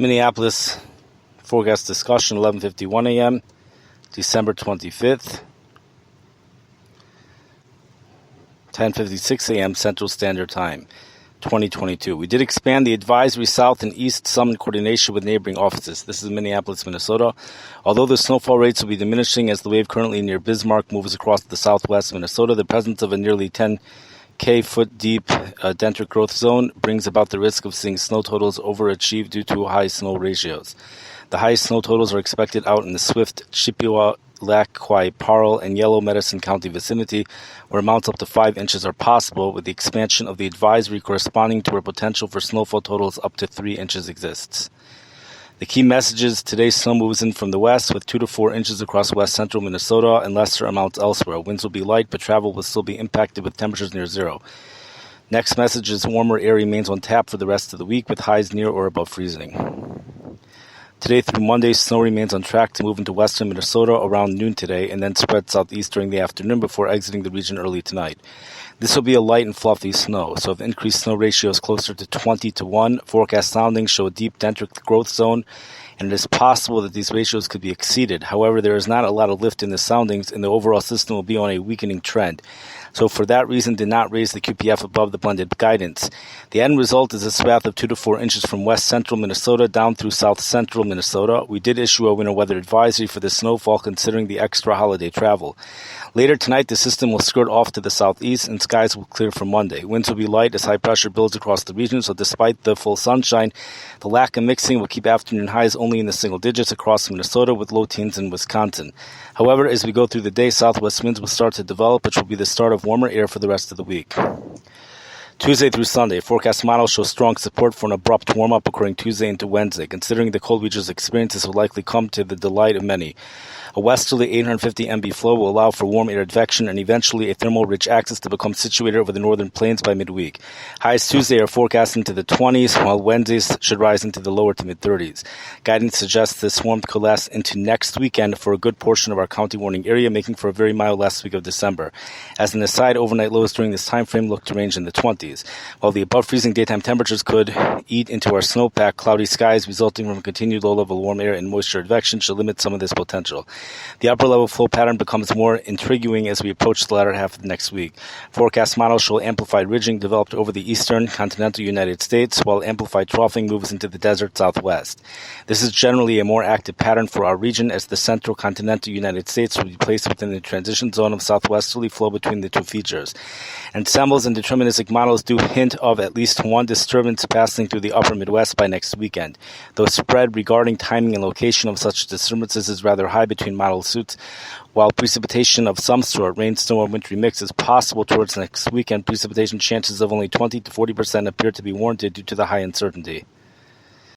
Minneapolis forecast discussion, 11:51 a.m., December 25th, 10:56 a.m. Central Standard Time, 2022. We did expand the advisory south and east, some in coordination with neighboring offices. This is Minneapolis, Minnesota. Although the snowfall rates will be diminishing as the wave currently near Bismarck moves across the southwest Minnesota, the presence of a nearly 10K foot deep dendritic growth zone brings about the risk of seeing snow totals overachieve due to high snow ratios. The highest snow totals are expected out in the Swift, Chippewa, Lackawanna, Parle, and Yellow Medicine County vicinity, where amounts up to 5 inches are possible, with the expansion of the advisory corresponding to where potential for snowfall totals up to 3 inches exists. The key messages: today's snow moves in from the west with 2 to 4 inches across west central Minnesota and lesser amounts elsewhere. Winds will be light, but travel will still be impacted with temperatures near zero. Next message is warmer air remains on tap for the rest of the week with highs near or above freezing. Today through Monday, snow remains on track to move into western Minnesota around noon today and then spread southeast during the afternoon before exiting the region early tonight. This will be a light and fluffy snow, so if increased snow ratios closer to 20-1, forecast soundings show a deep dendritic growth zone, and it is possible that these ratios could be exceeded. However, there is not a lot of lift in the soundings, and the overall system will be on a weakening trend. So for that reason, did not raise the QPF above the blended guidance. The end result is a swath of 2 to 4 inches from west central Minnesota down through south central Minnesota. We did issue a winter weather advisory for the snowfall considering the extra holiday travel. Later tonight, the system will skirt off to the southeast and skies will clear for Monday. Winds will be light as high pressure builds across the region, so despite the full sunshine, the lack of mixing will keep afternoon highs only in the single digits across Minnesota with low teens in Wisconsin. However, as we go through the day, southwest winds will start to develop, which will be the start of warmer air for the rest of the week. Tuesday through Sunday, forecast models show strong support for an abrupt warm-up occurring Tuesday into Wednesday. Considering the cold region's experience, this will likely come to the delight of many. A westerly 850 MB flow will allow for warm air advection and eventually a thermal-rich axis to become situated over the northern plains by midweek. Highs Tuesday are forecast into the 20s, while Wednesdays should rise into the lower to mid-30s. Guidance suggests this warmth could last into next weekend for a good portion of our county warning area, making for a very mild last week of December. As an aside, overnight lows during this time frame look to range in the 20s. While the above-freezing daytime temperatures could eat into our snowpack, cloudy skies resulting from continued low-level warm air and moisture advection should limit some of this potential. The upper-level flow pattern becomes more intriguing as we approach the latter half of the next week. Forecast models show amplified ridging developed over the eastern continental United States, while amplified troughing moves into the desert southwest. This is generally a more active pattern for our region, as the central continental United States will be placed within the transition zone of southwesterly flow between the two features. Ensembles and deterministic models do hint of at least one disturbance passing through the upper Midwest by next weekend, though spread regarding timing and location of such disturbances is rather high between model suits. While precipitation of some sort, rain, snow, or wintry mix, is possible towards next weekend, precipitation chances of only 20 to 40% appear to be warranted due to the high uncertainty.